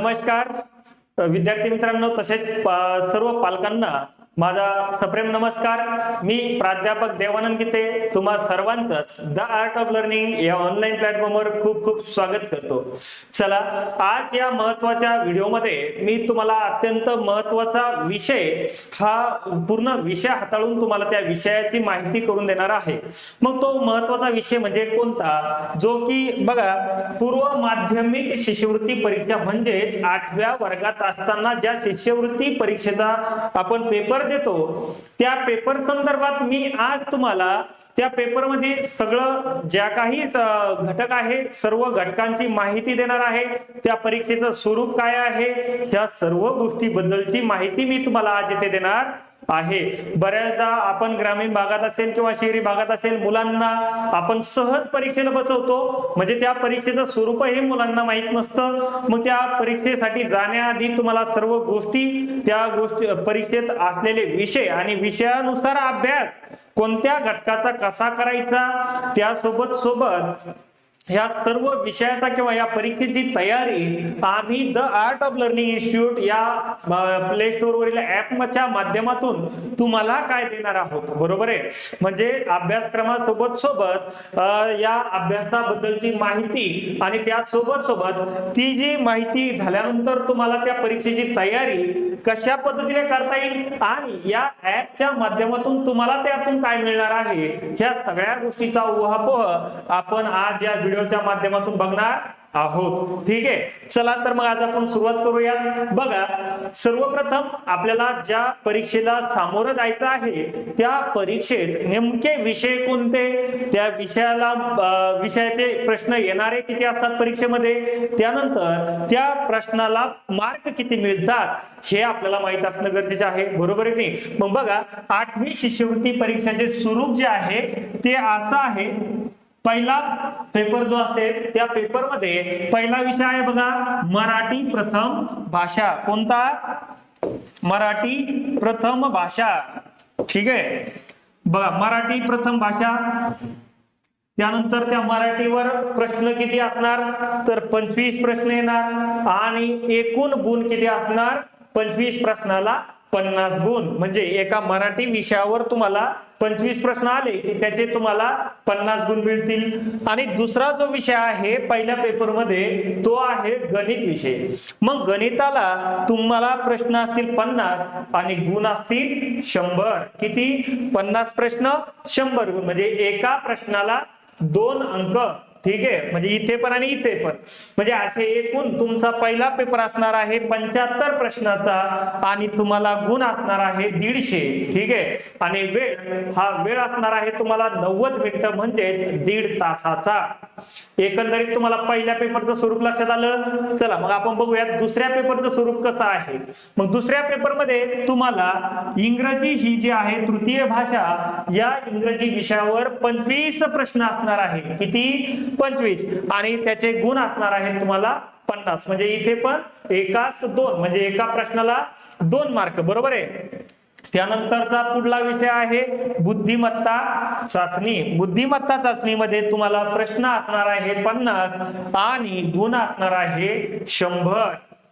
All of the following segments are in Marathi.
नमस्कार विद्यार्थी मित्रांनो, तसेच सर्व पालकांना माझा सप्रेम नमस्कार। मी प्राध्यापक देवानंद गीते तुम्हा सर्वांचंच द आर्ट ऑफ लर्निंग या ऑनलाईन प्लॅटफॉर्मवर खूप खूप स्वागत करतो। चला, आज या महत्त्वाच्या व्हिडिओमध्ये मी तुम्हाला अत्यंत महत्त्वाचा विषय, हा पूर्ण विषय हाताळून तुम्हाला त्या विषयाची माहिती करून देणार आहे। मग तो महत्त्वाचा विषय म्हणजे कोणता, जो की बघा, पूर्व माध्यमिक शिष्यवृत्ती परीक्षा म्हणजेच 8व्या वर्गात असताना ज्या शिष्यवृत्ती परीक्षेचा आपण पेपर देतो, त्या पेपर संदर्भात मी आज तुम्हाला त्या पेपर मध्ये सगळं ज्या काही घटक आहे, सर्व घटकांची माहिती देणार आहे। त्या परीक्षेचं स्वरूप काय आहे, ह्या सर्व गोष्टीबद्दलची माहिती मी तुम्हाला आज इथे देणार आहे। बऱ्याचदा आपण ग्रामीण भागात असेल किंवा शहरी भागात असेल, मुलांना आपण सहज परीक्षेला बसवतो, म्हणजे त्या परीक्षेचं स्वरूप हे मुलांना माहित नसतं। मग त्या परीक्षेसाठी जाण्याआधी तुम्हाला सर्व गोष्टी, त्या गोष्टी परीक्षेत असलेले विषय आणि विषयानुसार अभ्यास कोणत्या घटकाचा कसा करायचा, त्यासोबत सोबत ह्या सर्व विषयाचा किंवा या परीक्षेची तयारी आम्ही the art of learning institute या प्ले स्टोर वरील ऍपच्या माध्यमातून तुम्हाला काय देणार आहोत, बरोबर आहे। म्हणजे अभ्यासक्रमासोबत सोबत या अभ्यासाबद्दलची माहिती आणि त्यासोबत सोबत ती जी माहिती झाल्यानंतर तुम्हाला त्या परीक्षेची तयारी कशा पद्धतीने करता येईल आणि या ऍपच्या माध्यमातून तुम्हाला त्यातून काय मिळणार आहे, ह्या सगळ्या गोष्टीचा उहापोह आपण आज या व्हिडिओच्या माध्यमातून बघणार आहोत। ठीक आहे, चला तर मग आज आपण सुरुवात करूया। बघा, सर्वप्रथम आपल्याला ज्या परीक्षेला सामोरं जायचं आहे, त्या परीक्षेत नेमके विषय कोणते, त्या विषयाचे प्रश्न येणारे किती असतात परीक्षेमध्ये, त्यानंतर त्या प्रश्नाला मार्क किती मिळतात हे आपल्याला माहित असणं गरजेचं आहे, बरोबर आहे की। मग बघा, 8वी शिष्यवृत्ती परीक्षेचे स्वरूप जे आहे ते असं आहे। पहिला पेपर जो असेल, त्या पेपर मध्ये पहिला विषय आहे बघा, मराठी प्रथम भाषा। कोणता? मराठी प्रथम भाषा। ठीक आहे, बघा, मराठी प्रथम भाषा। त्यानंतर त्या मराठीवर प्रश्न किती असणार, तर 25 प्रश्न येणार आणि एकूण गुण किती असणार, 25 प्रश्नाला 50 गुण। म्हणजे एका मराठी विषयावर तुम्हाला 25 प्रश्न आले की त्याचे तुम्हाला 50 गुण मिळतील। आणि दुसरा जो विषय आहे पहिल्या पेपर मध्ये, तो आहे गणित विषय। मग गणिताला तुम्हाला प्रश्न असतील 50 आणि गुण असतील 100। किती? 50 प्रश्न 100 गुण, म्हणजे एका प्रश्नाला 2 अंक। ठीक आहे, म्हणजे इथे पण आणि इथे पण, म्हणजे असे एकूण तुमचा पहिला पेपर असणार आहे 75 प्रश्नाचा आणि तुम्हाला गुण असणार आहे 150। ठीक आहे, आणि वेळ असणार आहे तुम्हाला 90 मिनिटं, म्हणजेच 1.5 तासाचा। एकंदरीत तुम्हाला पहिल्या पेपरचं स्वरूप लक्षात आलं। चला मग आपण बघूयात दुसऱ्या पेपरचं स्वरूप कसं आहे। मग दुसऱ्या पेपरमध्ये तुम्हाला इंग्रजी ही जी आहे तृतीय भाषा, या इंग्रजी विषयावर 25 प्रश्न असणार आहे। किती? 25, आणि त्याचे गुण असणार आहेत तुम्हाला 50। म्हणजे इथे पण एकास 2, म्हणजे एका प्रश्नाला 2 मार्क, बरोबर आहे। त्यानंतरचा पुढला विषय आहे बुद्धिमत्ता चाचणी। बुद्धिमत्ता चाचणीमध्ये तुम्हाला प्रश्न असणार आहे 50 आणि गुण असणार आहे 100।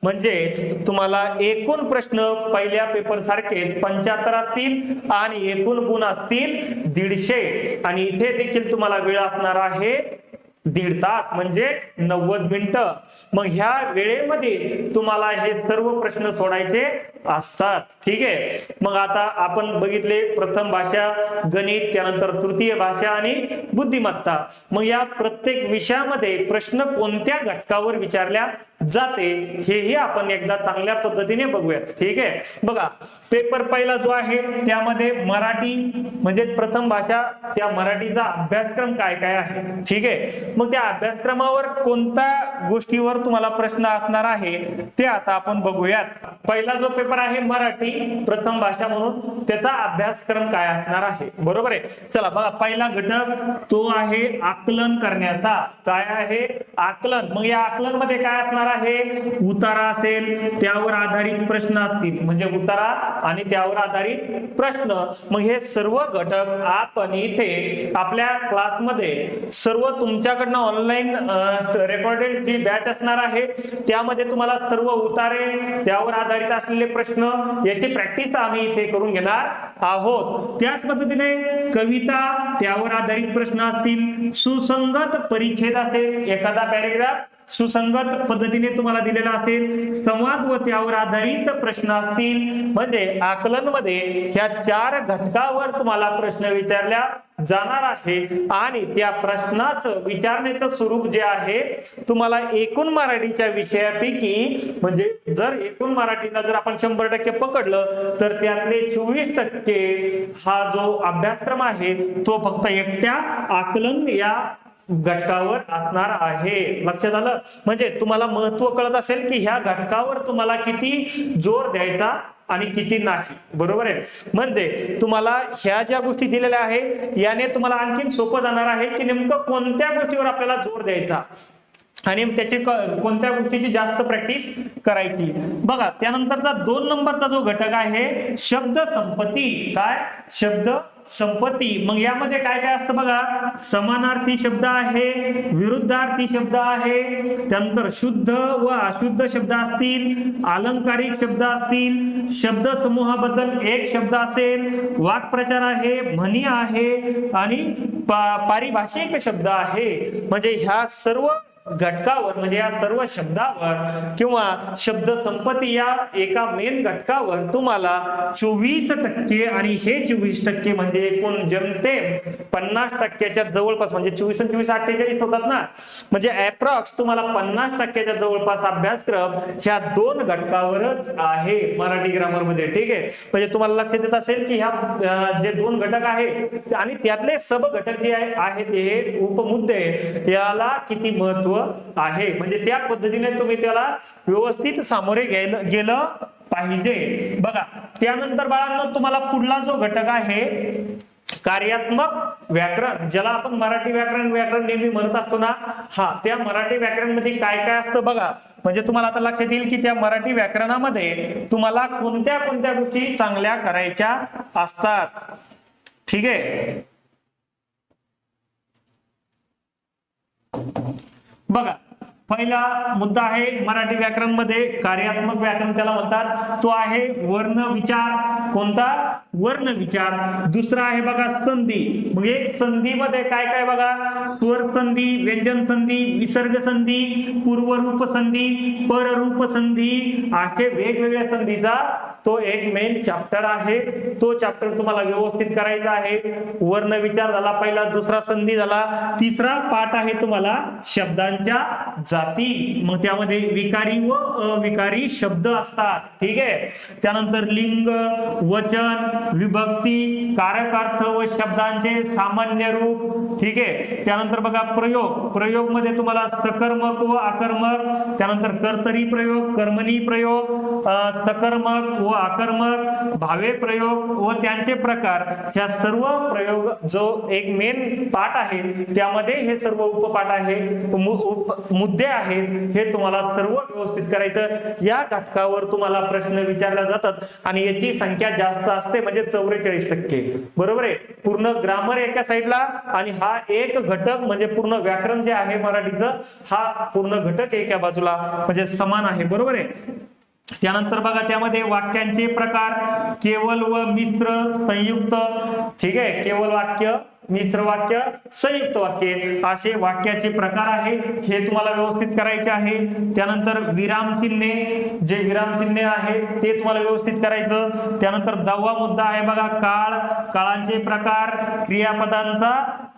म्हणजेच तुम्हाला एकूण प्रश्न पहिल्या पेपर सारखेच 75 असतील आणि एकूण गुण असतील 150, आणि इथे देखील तुम्हाला वेळ असणार आहे 1.5 तास, म्हणजे 90 मिनिटं। मग ह्या वेळेमध्ये तुम्हाला हे सर्व प्रश्न सोडायचे असतात। ठीक आहे, मग आता आपण बघितले प्रथम भाषा, गणित, त्यानंतर तृतीय भाषा आणि बुद्धिमत्ता। मग या प्रत्येक विषयामध्ये प्रश्न कोणत्या घटकावर विचारल्या जाते हेही आपण एकदा चांगल्या पद्धतीने बघूयात। ठीक आहे, बघा, पेपर पहिला जो आहे त्यामध्ये मराठी म्हणजे प्रथम भाषा, त्या मराठीचा अभ्यासक्रम काय काय आहे। ठीक आहे, मग त्या अभ्यासक्रमावर कोणत्या गोष्टीवर तुम्हाला प्रश्न असणार आहे ते आता आपण बघूयात। पहिला जो पेपर आहे मराठी प्रथम भाषा म्हणून त्याचा अभ्यासक्रम काय असणार आहे, बरोबर आहे. चला बघा, पहिला घटक तो आहे आकलन करण्याचा. काय आहे? आकलन. मग या आकलन मध्ये काय असणार आहे? उतारा असेल, त्यावर आधारित प्रश्न असतील, म्हणजे उतारा आणि त्यावर आधारित प्रश्न. मग हे सर्व घटक आपण इथे आपल्या क्लासमध्ये सर्व तुमच्याकडनं ऑनलाईन रेकॉर्डेड जी बॅच असणार आहे त्यामध्ये तुम्हाला सर्व उतारे, त्यावर आधारित असलेले प्रश्न याची प्रॅक्टिस आम्ही इथे करून घेणार आहोत. त्याच पद्धतीने कविता, त्यावर आधारित प्रश्न असतील, सुसंगत परिच्छेद असेल, एखादा पॅरेग्राफ सुसंगत पद्धतीने तुम्हाला दिलेला असेल, संवाद व त्यावर आधारित प्रश्न असतील. म्हणजे आकलन मध्ये ह्या 4 घटकावर तुम्हाला प्रश्न विचारल्या जाणार आहे आणि त्या प्रश्नाचं विचारण्याचं स्वरूप जे आहे तुम्हाला एकूण मराठीच्या विषयापैकी, म्हणजे जर एकूण मराठीला जर आपण 100% पकडलं तर त्यातले 24% हा जो अभ्यासक्रम आहे तो फक्त एकट्या आकलन या घटकावर असणार आहे. लक्षात आलं? म्हणजे तुम्हाला महत्व कळत असेल की ह्या घटकावर तुम्हाला किती जोर द्यायचा आणि किती नाही, बरोबर आहे. म्हणजे तुम्हाला ह्या ज्या गोष्टी दिलेल्या आहे याने तुम्हाला आणखीन सोपं जाणार आहे की नेमकं कोणत्या गोष्टीवर आपल्याला जोर द्यायचा आणि त्याची कोणत्या गोष्टीची जास्त प्रॅक्टिस करायची. बघा, त्यानंतरचा 2 नंबरचा जो घटक आहे शब्द संपत्ती. काय? शब्द संपत्ती. मग यामध्ये काय काय असतं बघा, समानार्थी शब्द आहे, विरुद्धार्थी शब्द आहे, त्यानंतर शुद्ध व अशुद्ध शब्द असतील, अलंकारिक शब्द असतील, शब्द समूहाबद्दल एक शब्द असेल, वाक्प्रचार आहे, म्हणी आहे आणि पारिभाषिक शब्द आहे. म्हणजे ह्या सर्व घटकावर, म्हणजे या सर्व शब्दावर किंवा शब्द संपत्ती या एका मेन घटकावर तुम्हाला 24% आणि हे 24% म्हणजे एकूण जमतेम 50%च्या जवळपास, म्हणजे 24 आणि 24 48 होतात ना, म्हणजे अप्रॉक्स तुम्हाला 50%च्या जवळपास अभ्यासक्रम ह्या 2 घटकावरच आहे मराठी ग्रामर मध्ये. ठीक आहे, म्हणजे तुम्हाला लक्षात येत असेल की ह्या जे 2 घटक आहेत आणि त्यातले सब घटक जे आहेत हे उपमुद्दे याला किती महत्व आहे, म्हणजे त्या पद्धतीने तुम्ही त्याला व्यवस्थित सामोरे गेलं पाहिजे. बघा, त्यानंतर बाळांनो तुम्हाला पुढला जो घटक आहे कार्यात्मक व्याकरण, ज्याला आपण मराठी व्याकरण नेहमी म्हणत असतो ना, हा त्या मराठी व्याकरण मध्ये काय काय असतं बघा. म्हणजे तुम्हाला आता लक्षात येईल की त्या मराठी व्याकरणामध्ये तुम्हाला कोणत्या कोणत्या गोष्टी चांगल्या करायच्या असतात. ठीक आहे, बघा, पहिला मुद्दा आहे मराठी व्याकरण मध्ये कार्यात्मक व्याकरण त्याला म्हणतात, तो आहे वर्ण विचार. कोणता? वर्ण विचार. दुसरा आहे बघा संधी. मग एक संधी मध्ये काय काय बघा, स्वर संधी, व्यंजन संधी, विसर्ग संधी, पूर्वरूप संधी, पररूप संधी, असे वेगवेगळ्या संधीचा तो एक मेन चॅप्टर आहे. तो चॅप्टर तुम्हाला व्यवस्थित करायचा आहे. वर्ण विचार झाला पहिला, दुसरा संधी झाला, तिसरा पाठ आहे तुम्हाला शब्दांच्या जाती. मग त्यामध्ये विकारी व अविकारी शब्द असतात. ठीक आहे, त्यानंतर लिंग, वचन, विभक्ती, कारक व शब्दांचे सामान्य रूप. ठीक आहे, त्यानंतर बघा प्रयोग मध्ये तुम्हाला सकर्मक व आकर्मक, त्यानंतर कर्तरी प्रयोग, कर्मणी प्रयोग, सकर्मक व आकर्मक, भावे प्रयोग व त्यांचे प्रकार. ह्या सर्व प्रयोग जो एक मेन पाठ आहे त्यामध्ये हे सर्व उपपाठ आहे, मुद्दे आहेत, हे तुम्हाला सर्व व्यवस्थित करायचं. या घटकावर तुम्हाला प्रश्न विचारले जातात आणि याची संख्या जास्त असते, म्हणजे 44%. बरोबर आहे. पूर्ण ग्रामर एका साईडला आणि हा एक घटक म्हणजे पूर्ण व्याकरण जे आहे मराठीचं, हा पूर्ण घटक एका बाजूला, म्हणजे समान आहे. बरोबर आहे. त्यानंतर बघा त्यामध्ये वाक्यांचे प्रकार, केवल व मिश्र, संयुक्त. ठीक आहे, केवल वाक्य, मिश्र वाक्य, संयुक्त वाक्य, असे वाक्याचे प्रकार आहे, हे तुम्हाला व्यवस्थित करायचे आहे. त्यानंतर विराम चिन्हे, जे विराम चिन्हे आहे ते तुम्हाला व्यवस्थित करायचं. त्यानंतर 10वा मुद्दा आहे बघा काळ, काळांचे प्रकार,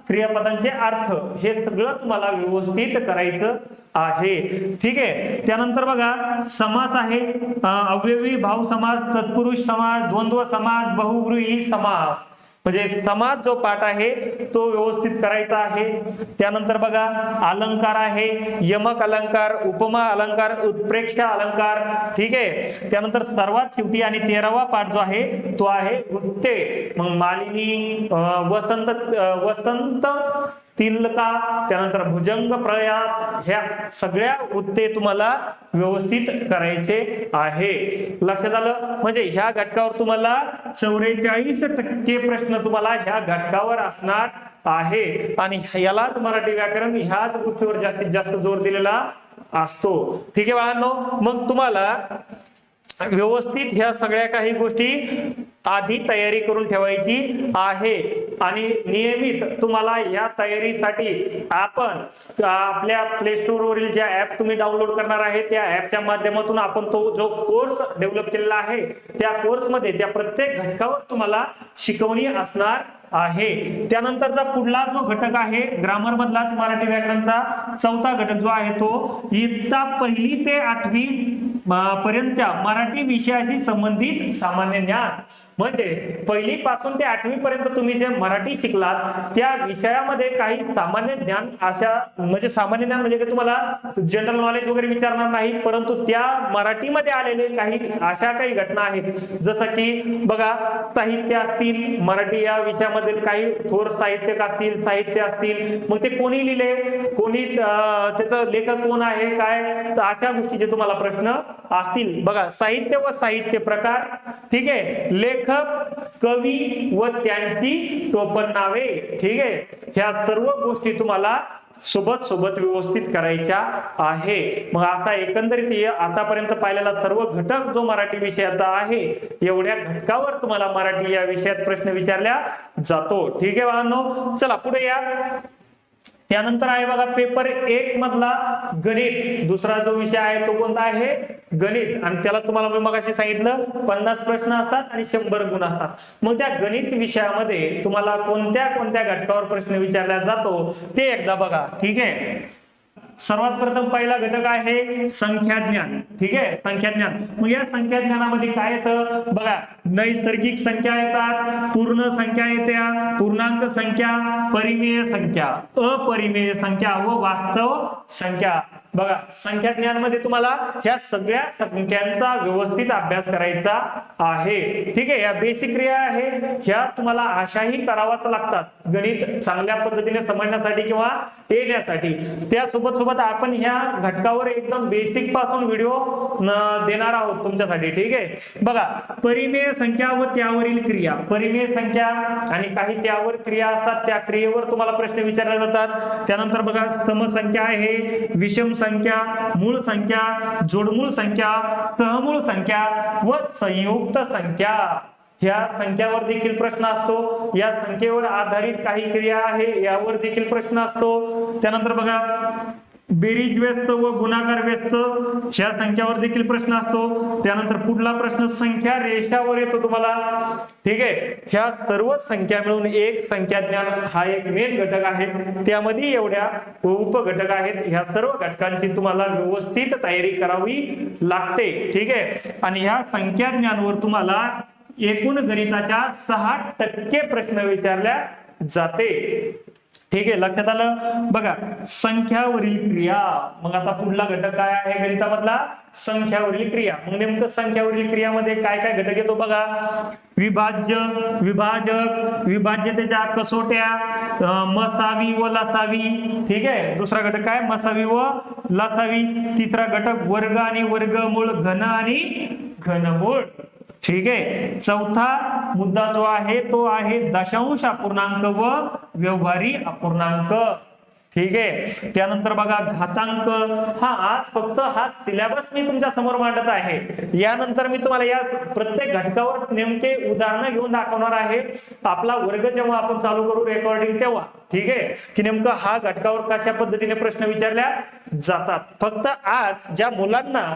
क्रियापदांचे अर्थ, हे सगळं तुम्हाला व्यवस्थित करायचं आहे. ठीक आहे, त्यानंतर बघा समास आहे, अव्ययी भाव समास, तत्पुरुष समास, द्वंद्व समास, बहुव्रीही समास. म्हणजे समाज जो पाठ आहे तो व्यवस्थित करायचा आहे. त्यानंतर बघा अलंकार आहे, यमक अलंकार, उपमा अलंकार, उत्प्रेक्षा अलंकार. ठीक आहे. त्यानंतर सर्वात शेवटी आणि 13वा पाठ जो आहे तो आहे वृत्ते. मग मालिनी, वसंत तिलका, त्यानंतर भुजंग प्रयात, ह्या सगळ्या वृत्ते तुम्हाला व्यवस्थित करायचे आहे. लक्षात आलं. म्हणजे ह्या घटकावर तुम्हाला 44% प्रश्न तुम्हाला ह्या घटकावर असणार आहे. आणि यालाच मराठी व्याकरण ह्याच गोष्टीवर जास्तीत जास्त जोर दिलेला असतो. ठीक आहे बाळांनो. मग तुम्हाला व्यवस्थित ह्या सगळ्या काही गोष्टी आधी तयारी करून ठेवायची आहे. आणि नियमित तुम्हाला या तयारीसाठी आपण आपल्या प्ले स्टोर वरील ज्या ऍप तुम्ही डाउनलोड करणार आहे त्या ऍपच्या माध्यमातून आपण तो जो कोर्स डेव्हलप केलेला आहे त्या कोर्समध्ये त्या प्रत्येक घटकावर तुम्हाला शिकवणी असणार आहे. त्यानंतरचा पुढला जो घटक आहे ग्रामर मधलाच मराठी व्याकरणचा चौथा घटक जो आहे तो इयत्ता 1ली ते 8वी पर्यंतच्या मराठी विषयाशी संबंधित सामान्य ज्ञान. म्हणजे 1ली पासून ते 8वी पर्यंत तुम्ही जे मराठी शिकलात त्या विषयामध्ये काही सामान्य ज्ञान अशा म्हणजे सामान्य ज्ञान म्हणजे तुम्हाला जनरल नॉलेज वगैरे विचारणार नाही, परंतु त्या मराठीमध्ये आलेले काही अशा काही घटना आहेत जसं की बघा साहित्य असतील, मराठी या विषयामधील काही थोर साहित्यक असतील, साहित्य असतील, मग ते कोणी लिहिले, कोणी त्याचं लेखक कोण आहे काय, अशा गोष्टीचे तुम्हाला प्रश्न असतील. बघा साहित्य व साहित्य प्रकार. ठीक आहे. लेखक, कवी व त्यांची टोपण नावे. ठीक आहे. ह्या सर्व गोष्टी तुम्हाला सोबत व्यवस्थित करायच्या आहे. मग असा एकंदरीत आतापर्यंत पाहिलेला सर्व घटक जो मराठी विषयाचा आहे एवढ्या घटकावर तुम्हाला मराठी या विषयात प्रश्न विचारला जातो. ठीक आहे बाळांनो. चला पुढे या. त्यानंतर आहे बघा पेपर 1 मधला गणित. दुसरा जो विषय आहे तो कोणता आहे गणित. आणि त्याला तुम्हाला मी मगाशी सांगितलं 50 प्रश्न असतात आणि 100 गुण असतात. मग त्या गणित विषयामध्ये तुम्हाला कोणत्या कोणत्या घटकावर प्रश्न विचारला जातो ते एकदा बघा. ठीक आहे. सर्वात प्रथम पहिला घटक आहे संख्या ज्ञान. ठीक आहे. संख्या ज्ञान. मग या संख्या ज्ञानामध्ये काय येतं बघा, नैसर्गिक संख्या येतात, पूर्ण संख्या येत्या, पूर्णांक संख्या, परिमेय संख्या, अपरिमेय संख्या व वास्तव संख्या. बघा संख्या ज्ञान मध्ये तुम्हाला ह्या सगळ्या संख्यांचा व्यवस्थित अभ्यास करायचा आहे. ठीक आहे. या बेसिक क्रिया आहे ह्या तुम्हाला अशाही करावाच लागतात गणित चांगल्या पद्धतीने समजण्यासाठी किंवा येण्यासाठी. त्यासोबत आपण ह्या घटकावर एकदम बेसिक पासून व्हिडिओ देणार आहोत तुमच्यासाठी. ठीक आहे. बघा परिमेय संख्या व त्यावरील क्रिया. परिमेय संख्या आणि काही त्यावर क्रिया असतात, त्या क्रियेवर तुम्हाला प्रश्न विचारले जातात. त्यानंतर बघा समसंख्या आहे, विषम संख्या, मूळ संख्या, जोडमूळ संख्या, सहमूळ संख्या व संयुक्त संख्या. ह्या संख्यावर देखील प्रश्न असतो. या संख्येवर आधारित काही क्रिया आहे यावर देखील प्रश्न असतो. त्यानंतर बघा बेरीज व्यस्त व गुणाकार व्यस्त ह्या संख्यावर देखील प्रश्न असतो. त्यानंतर पुढला प्रश्न संख्या रेषावर येतो तुम्हाला. ठीक आहे. ह्या सर्व संख्या मिळून एक संख्या ज्ञान हा एक मेन घटक आहे. त्यामध्ये एवढ्या उपघटक आहेत. ह्या सर्व घटकांची तुम्हाला व्यवस्थित तयारी करावी लागते. ठीक आहे. आणि ह्या संख्या ज्ञानवर तुम्हाला एकूण गणिताच्या 6% प्रश्न विचारल्या जाते. ठीक आहे. लक्षात आलं. बघा संख्यावरील क्रिया. मग आता पुढला घटक काय आहे गणितामधला संख्यावरील क्रिया. मग नेमकं संख्यावरील क्रियामध्ये काय काय घटक येतो बघा, विभाज्य, विभाजक, विभाज्यतेच्या कसोट्या, मसावी व लसावी. ठीक आहे. दुसरा घटक काय मसावी व लसावी. तिसरा घटक वर्ग आणि वर्गमूळ, घन आणि घनमूळ. ठीक आहे. चौथा मुद्दा जो आहे तो आहे दशांश अपूर्णांक व व्यवहारी अपूर्णांक. ठीक आहे. त्यानंतर बघा घातांक. आज फक्त हा सिलेबस मी तुमच्या समोर मांडत आहे. यानंतर मी तुम्हाला या प्रत्येक घटकावर नेमके उदाहरणं घेऊन दाखवणार आहे. आपला वर्ग जेव्हा आपण चालू करू रेकॉर्डिंग तेव्हा. ठीक आहे. की नेमकं हा घटकावर कशा पद्धतीने प्रश्न विचारल्या जातात. फक्त आज ज्या मुलांना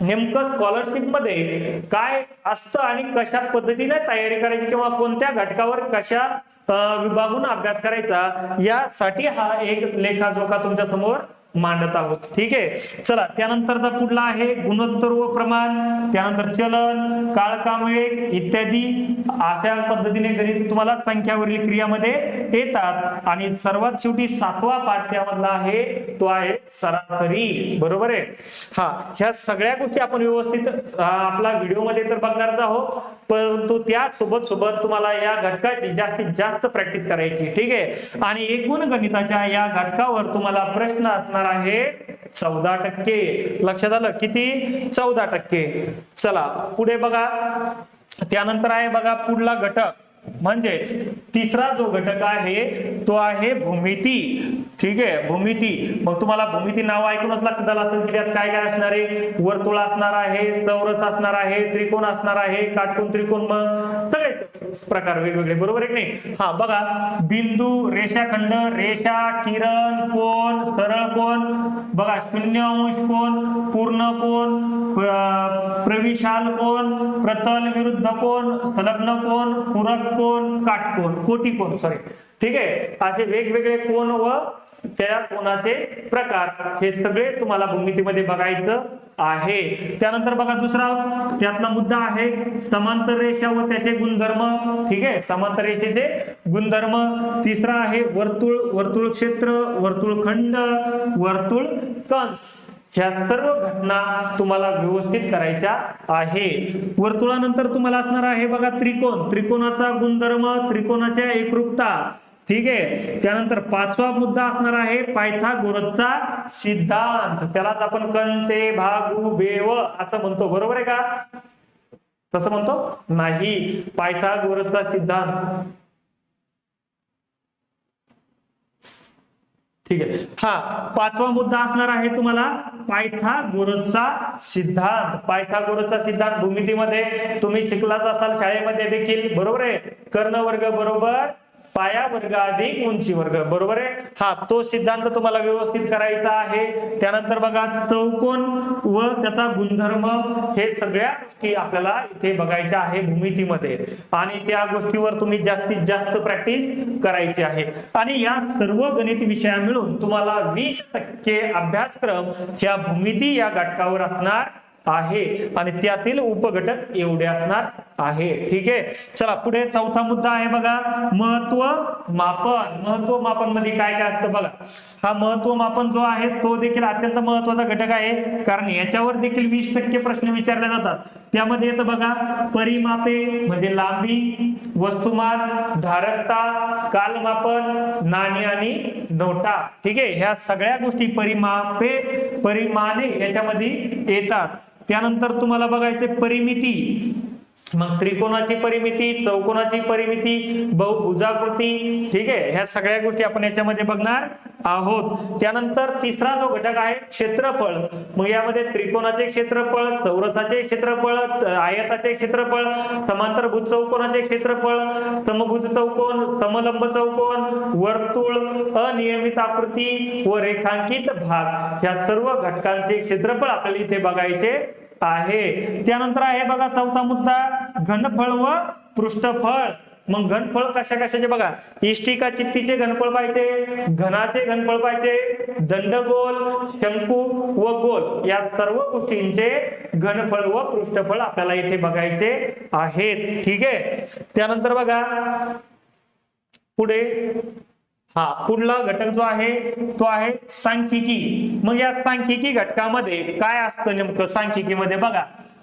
नेमकं स्कॉलरशिप मध्ये काय असतं आणि कशा पद्धतीने तयारी करायची किंवा कोणत्या घटकावर कशा विभागून अभ्यास करायचा यासाठी हा एक लेखाजोखा तुमच्या समोर मांडत आहोत. ठीक आहे, चला त्यानंतरचा पुढला आहे गुणोत्तर व प्रमाण, त्यानंतर चलन, काळकामवेग इत्यादी. अशा पद्धतीने गणित तुम्हाला संख्यावरील क्रियामध्ये येतात. आणि सर्वात शेवटी 7वा पाठ त्यामधला आहे तो आहे सरासरी. बरोबर आहे. हा, ह्या सगळ्या गोष्टी आपण व्यवस्थित आपला व्हिडिओ मध्ये तर बघणारच आहोत, परंतु त्या सोबत तुम्हाला या घटकाची जास्तीत जास्त प्रॅक्टिस करायची. ठीक आहे, आणि एकूण गणिताच्या या घटकावर तुम्हाला प्रश्न असणार आहे 14%. लक्षात आलं? किती? 14%. चला पुढे बघा. त्यानंतर आहे बघा पुढला घटक, म्हणजेच तिसरा जो घटक आहे तो आहे भूमिती. ठीक आहे, भूमिती. मग तुम्हाला भूमिती नाव ऐकूनच लक्षात आलं असेल की त्यात काय काय असणार आहे. वर्तुळ असणार आहे, चौरस असणार आहे, त्रिकोण असणार आहे, काटकोन, त्रिकोण, मग सगळे प्रकार वेगवेगळे. बरोबर आहे की नाही? हा बघा, बिंदू, रेषाखंड, रेषा, किरण, कोन, सरळ कोन, बघा शून्य अंश कोन, पूर्ण कोन, प्रविशाल कोन, प्रतल विरुद्ध कोन, संलग्न कोन, पूरक कोन, काटकोन, कोटी कोन, सॉरी. ठीक आहे, असे वेगवेगळे कोन व त्या कोनाचे प्रकार हे सगळे तुम्हाला भूमितीमध्ये बघायचं आहे. त्यानंतर बघा दुसरा त्यातला मुद्दा आहे समांतर रेषा व त्याचे गुणधर्म. ठीक आहे, समांतर रेषेचे गुणधर्म. तिसरा आहे वर्तुळ, वर्तुळ क्षेत्र, वर्तुळखंड, वर्तुळ कंस. ह्या सर्व घटना तुम्हाला व्यवस्थित करायच्या आहे. वर्तुळानंतर तुम्हाला असणार आहे बघा त्रिकोण, त्रिकोणाचा गुणधर्म, त्रिकोणाच्या एकरूपता. ठीक आहे, त्यानंतर 5वा मुद्दा असणार आहे पायथागोरसचा सिद्धांत. त्यालाच आपण कंचे भागू बेव असं म्हणतो. बरोबर आहे का? तसं म्हणतो नाही, पायथागोरसचा सिद्धांत. ठीक आहे, हा 5वा मुद्दा असणार आहे तुम्हाला पायथागोरसचा सिद्धांत. पायथागोरसचा सिद्धांत भूमितीमध्ये तुम्ही शिकलाच असाल शाळेमध्ये देखील. बरोबर आहे, कर्ण वर्ग बरोबर पाया वर्ग अधिक उंची वर्ग. बरोबर आहे. हा, तो सिद्धांत तुम्हाला व्यवस्थित करायचा आहे. त्यानंतर बघा चौकोन व त्याचा गुणधर्म, हे सगळ्या गोष्टी आपल्याला इथे बघायच्या आहे भूमितीमध्ये, आणि त्या गोष्टीवर तुम्ही जास्तीत जास्त प्रॅक्टिस करायची आहे. आणि या सर्व गणित विषया मिळून तुम्हाला 20% अभ्यासक्रम ह्या भूमिती या घटकावर असणार आहे, आणि त्यातील उपघटक एवढे असणार आहे. ठीक आहे, चला पुढे 4था मुद्दा आहे बघा महत्व मापन. महत्व मापन मध्ये काय काय असतं बघा. हा महत्व मापन जो आहे तो देखील अत्यंत महत्वाचा घटक आहे, कारण याच्यावर देखील 20% प्रश्न विचारले जातात. त्यामध्ये येतं बघा परिमापे म्हणजे लांबी, वस्तुमान, धारकता, कालमापन, नाणी आणि नोटा. ठीक आहे, ह्या सगळ्या गोष्टी परिमापे, परिमाणे याच्यामध्ये येतात. त्यानंतर तुम्हाला बघायचे परिमिती. मग त्रिकोणाची परिमिती, चौकोनाची परिमिती, बहुभुजाकृती. ठीक आहे, ह्या सगळ्या गोष्टी आपण याच्यामध्ये बघणार आहोत. त्यानंतर तिसरा जो घटक आहे क्षेत्रफळ. मग यामध्ये त्रिकोणाचे क्षेत्रफळ, चौरसाचे क्षेत्रफळ, आयताचे क्षेत्रफळ, समांतरभुज चौकोनाचे क्षेत्रफळ, समभुज चौकोन, समलंब चौकोन, वर्तुळ, अनियमित आकृती व रेखांकित भाग, या सर्व घटकांचे क्षेत्रफळ आपल्याला इथे बघायचे आहे. त्यानंतर आहे बघा 4था मुद्दा घनफळ व पृष्ठफळ. मग घनफळ कशा कशाचे बघा, इष्टिका चित्तीचे घनफळ पाहिजे, घनाचे घनफळ पाहिजे, दंडगोल, शंकू व गोल, या सर्व गोष्टींचे घनफळ व पृष्ठफळ आपल्याला इथे बघायचे आहेत. ठीक आहे, त्यानंतर बघा पुढे हा पुढला घटक जो आहे तो आहे सांख्यिकी. मग या सांख्यिकी घटकामध्ये काय असतं नेमकं सांख्यिकीमध्ये बघा,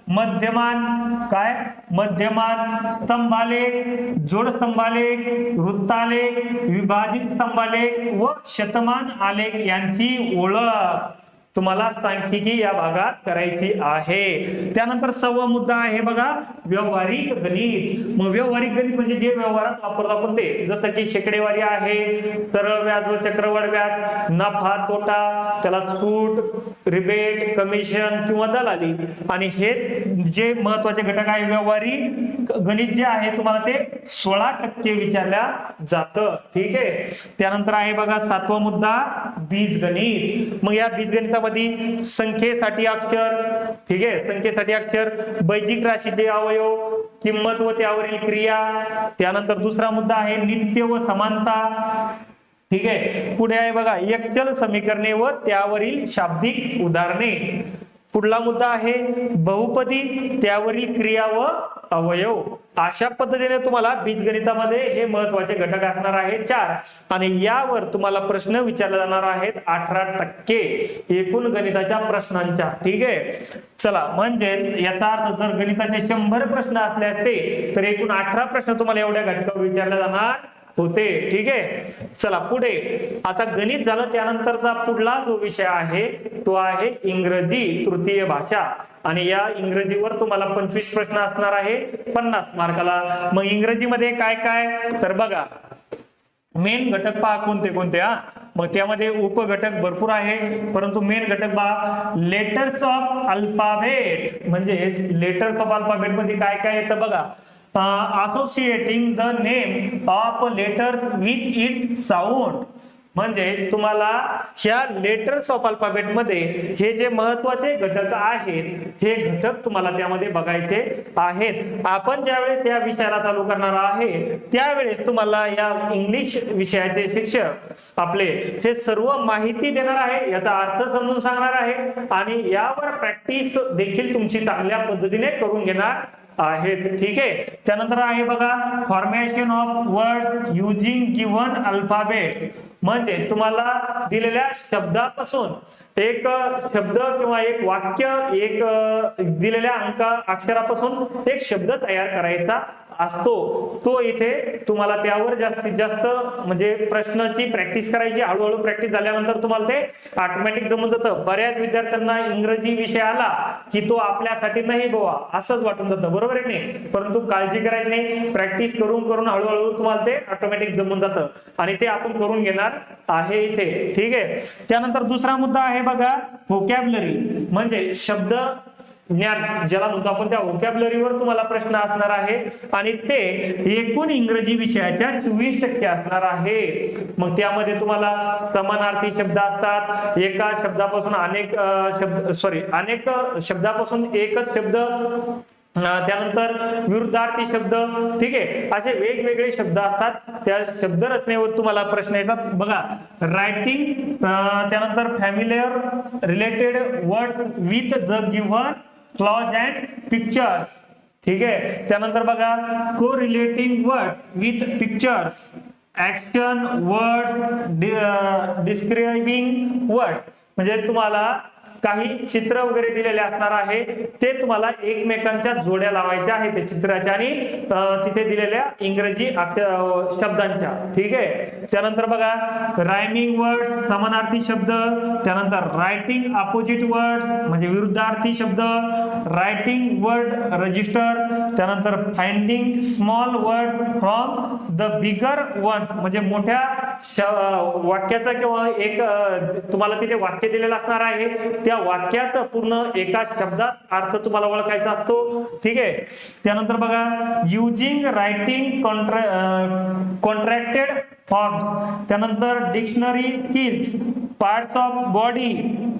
मध्यमान, काय मध्यमान, स्तंभालेख, जोड स्तंभालेख, वृत्तालेख, विभाजित स्तंभालेख व शतमान आलेख यांची ओळख तुम्हाला सांख्यिकी या भागात करायची आहे. त्यानंतर 6वा मुद्दा आहे बघा व्यावहारिक गणित. मग व्यावहारिक गणित म्हणजे जे व्यवहारात वापरतो आपण ते, जसं की शेकडेवारी आहे, सरळ व्याज व चक्रवाढ व्याज, नफा तोटा, त्याला सूट, रिबेट, कमिशन किंवा दलाली. आणि हे जे महत्वाचे घटक आहे व्यावहारिक गणित जे आहे तुम्हाला ते 16% विचारल्या जातं. ठीक आहे, त्यानंतर आहे बघा 7वा मुद्दा बीजगणित. मग या बीजगणितामध्ये संख्येसाठी अक्षर. ठीक आहे, संख्येसाठी अक्षर, बैजिक राशीचे अवयव, किंमत व त्यावरील क्रिया. त्यानंतर दुसरा मुद्दा आहे नित्य व समानता. ठीक आहे. पुढे आहे बघा एकचल समीकरणे व त्यावरील शाब्दिक उदाहरणे. पुढला मुद्दा आहे बहुपदी, त्यावरील क्रिया व अवयव. अशा पद्धतीने तुम्हाला बीजगणितामध्ये हे महत्वाचे घटक असणार आहे 4 आणि यावर तुम्हाला प्रश्न विचारले जाणार आहेत 18% एकूण गणिताच्या प्रश्नांच्या. ठीक आहे. चला म्हणजेच याचा अर्थ जर गणिताचे 100 प्रश्न असले असते तर एकूण 18 प्रश्न तुम्हाला एवढ्या घटकावर विचारले जाणार होते. ठीक आहे. चला पुढे आता गणित झालं, त्यानंतरचा पुढला जो विषय आहे तो आहे इंग्रजी तृतीय भाषा आणि या इंग्रजीवर तुम्हाला 25 प्रश्न असणार आहे 50 मार्काला. मग इंग्रजीमध्ये काय काय तर बघा मेन घटक पहा कोणते कोणते. मग त्यामध्ये उपघटक भरपूर आहे परंतु मेन घटक पहा लेटर्स ऑफ अल्फाबेट. म्हणजे लेटर्स ऑफ अल्फाबेट मध्ये काय काय येतं बघा. Associating the name of letters with its sound. म्हणजे तुम्हाला ह्या लेटर्स ऑफ अल्फाबेट मध्ये हे जे महत्वाचे घटक आहेत हे घटक तुम्हाला त्यामध्ये बघायचे आहेत. आपण ज्यावेळेस या विषयाला चालू करणार आहे त्यावेळेस तुम्हाला या इंग्लिश विषयाचे शिक्षक आपले हे सर्व माहिती देणार आहे, याचा अर्थ समजून सांगणार आहे आणि यावर प्रॅक्टिस देखील तुमची चांगल्या पद्धतीने करून घेणार आहेत. ठीक आहे. त्यानंतर आहे बघा formation of words using given alphabets. म्हणजे तुम्हाला दिलेल्या शब्दापासून एक शब्द किंवा एक वाक्य एक दिलेल्या अक्षरापासून एक शब्द तयार करायचा असतो. तो इथे तुम्हाला त्यावर जास्तीत जास्त म्हणजे प्रश्नाची प्रॅक्टिस करायची. हळूहळू प्रॅक्टिस झाल्यानंतर तुम्हाला ते ऑटोमॅटिक जमून जातं. बऱ्याच विद्यार्थ्यांना इंग्रजी विषय आला की तो आपल्यासाठी नाही गोवा असंच वाटून जातं, बरोबर आहे नाही. परंतु काळजी करायची नाही, प्रॅक्टिस करून करून हळूहळू तुम्हाला ते ऑटोमॅटिक जमून जातं आणि ते आपण करून घेणार आहे इथे. ठीक आहे. त्यानंतर दुसरा मुद्दा आहे बघा व्होकॅब्युलरी. म्हणजे शब्द ज्ञान ज्याला म्हणतो आपण, त्या व्होकॅब्युलरीवर तुम्हाला प्रश्न असणार आहे आणि ते एकूण इंग्रजी विषयाच्या 24% असणार आहे. मग त्यामध्ये तुम्हाला समानार्थी शब्द असतात, एका शब्दापासून अनेक शब्दापासून एकच शब्द, त्यानंतर विरुद्धार्थी शब्द. ठीक आहे. असे वेगवेगळे शब्द असतात, त्या शब्द रचनेवर तुम्हाला प्रश्न येतात बघा. रायटिंग, त्यानंतर familiar related words with the given clause and pictures. ठीक आहे. त्यानंतर बघा को relating words with pictures, action word, describing word. म्हणजे तुम्हाला काही चित्र वगैरे दिलेले असणार आहे, ते तुम्हाला एकमेकांच्या जोड्या लावायच्या आहेत त्या चित्राच्या आणि तिथे दिलेल्या इंग्रजी शब्दांच्या. ठीक आहे. त्यानंतर बघा रायमिंग वर्ड समानार्थी शब्द, त्यानंतर रायटिंग अपोजिट वर्ड म्हणजे विरुद्धार्थी शब्द, रायटिंग वर्ड रजिस्टर, त्यानंतर finding small word from the bigger ones. म्हणजे मोठ्या वाक्याचा किंवा एक तुम्हाला तिथे वाक्य दिलेलं असणार आहे, त्या वाक्याचा पूर्ण एका शब्दात अर्थ तुम्हाला ओळखायचा असतो. ठीक आहे. त्यानंतर बघा युजिंग रायटिंग कॉन्ट्रॅक्टेड फॉर्म्स, त्यानंतर dictionary skills, parts of body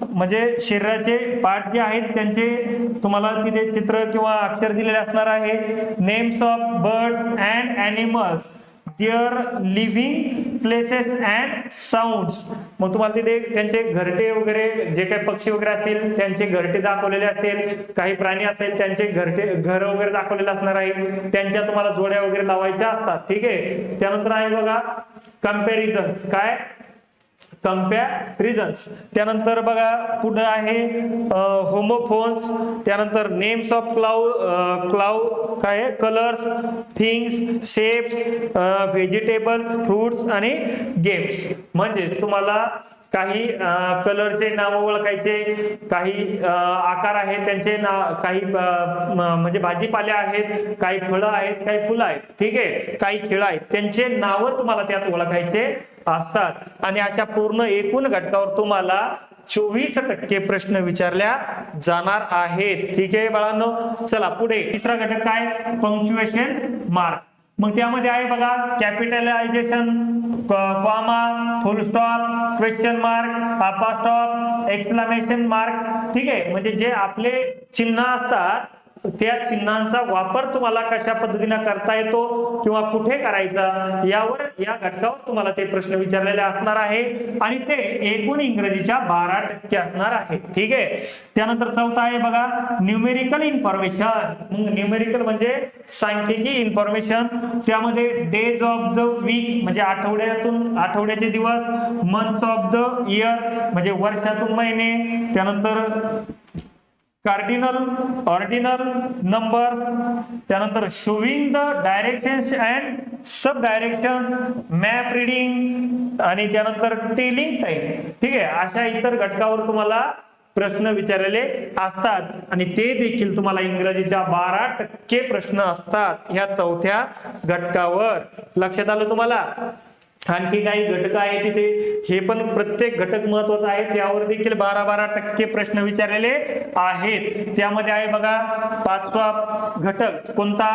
म्हणजे शरीराचे पार्ट जे आहेत त्यांचे तुम्हाला तिथे चित्र किंवा अक्षर दिलेले असणार आहे. Names of birds and animals, their living places and sounds. मग तुम्हाला तिथे त्यांचे घरटे वगैरे जे काही पक्षी वगैरे असतील त्यांचे घरटे दाखवलेले असतील, काही प्राणी असेल त्यांचे घर वगैरे दाखवलेले असणार आहे, त्यांच्या तुम्हाला जोड्या वगैरे लावायच्या असतात. ठीक आहे. त्यानंतर आहे बघा कंपॅरिझन्स, काय कंपॅरिझन्स. त्यानंतर बघा पुढे आहे होमोफोन्स, त्यानंतर नेम्स ऑफ काय colours, things, shapes, vegetables, fruits आणि गेम्स. म्हणजे तुम्हाला काही कलरचे नाव ओळखायचे, काही आकार आहेत त्यांचे काही म्हणजे भाजीपाले आहेत, काही फळं आहेत, काही फुलं आहेत. ठीक आहे. काही खेळ आहेत त्यांचे नाव तुम्हाला त्यात ओळखायचे असतात आणि अशा पूर्ण एकूण घटकावर तुम्हाला 24% प्रश्न विचारल्या जाणार आहेत. ठीक आहे बाळांनो. चला पुढे तिसरा घटक काय पंक्च्युएशन मार्क्स. मग त्यामध्ये आहे बघा capitalisation, comma, full stop, question mark, apostrophe, exclamation mark. ठीक आहे. म्हणजे जे आपले चिन्ह असतात त्या चिन्हांचा वापर तुम्हाला कशा पद्धतीने करता येतो किंवा कुठे करायचा यावर या घटकावर तुम्हाला ते प्रश्न विचारलेले असणार आहे आणि ते एकूण इंग्रजीच्या 12% असणार आहे. ठीक आहे. त्यानंतर चौथा आहे बघा न्यूमेरिकल इन्फॉर्मेशन. न्यूमेरिकल म्हणजे सांख्यिकी इन्फॉर्मेशन. त्यामध्ये डेज ऑफ द वीक म्हणजे आठवड्याचे दिवस, मंथ्स ऑफ द इयर म्हणजे वर्षातून महिने, त्यानंतर कार्डिनल ऑर्डिनल नंबर्स, त्यानंतर showing the directions and sub direction, map reading आणि त्यानंतर टेलिंग टाइम. ठीक आहे. अशा इतर घटकावर तुम्हाला प्रश्न विचारलेले असतात आणि ते देखील तुम्हाला इंग्रजीच्या 12% प्रश्न असतात ह्या चौथ्या घटकावर. लक्षात आलं तुम्हाला? आणखी काही घटक आहे तिथे, हे पण प्रत्येक घटक महत्वाचा आहे, त्यावर देखील 12% प्रश्न विचारलेले आहेत. त्यामध्ये आहे बघा 5वा घटक कोणता?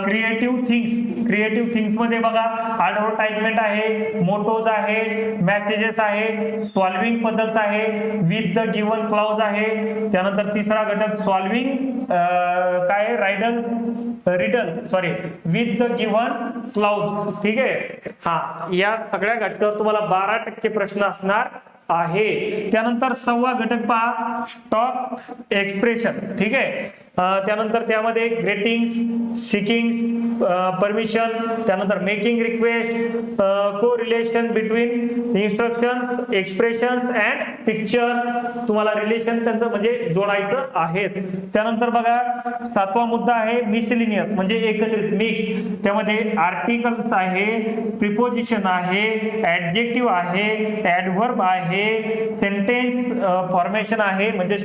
Creative things. क्रिएटिव्ह थिंग्स मध्ये बघा ऍडव्हर्टाइजमेंट आहे, मोटोज आहे, मेसेजेस आहे, सॉल्विंग पझल्स आहे, विथ द गिवन क्लाउज आहे. त्यानंतर तिसरा घटक सॉल्विंग काय riddles with the given clues. ठीक आहे. हा, या सगळ्या घटकावर तुम्हाला 12% प्रश्न असणार आहे. त्यानंतर 6वा घटक पहा स्टॉक एक्सप्रेशन. ठीक आहे. त्यानंतर त्यामध्ये ग्रेटिंग्स, सिकिंग परमिशन, त्यानंतर मेकिंग रिक्वेस्ट, को relation between instructions, expressions and pictures, तुम्हाला रिलेशन त्यांचं म्हणजे जोडायचं आहे. त्यानंतर बघा 7वा मुद्दा आहे मिसलिनियस म्हणजे एकत्रित मिक्स. त्यामध्ये आर्टिकल्स आहे, प्रिपोजिशन आहे, ऍडजेक्टिव्ह आहे, ऍडव्हर्ब आहे, सेंटेन्स फॉर्मेशन आहे म्हणजे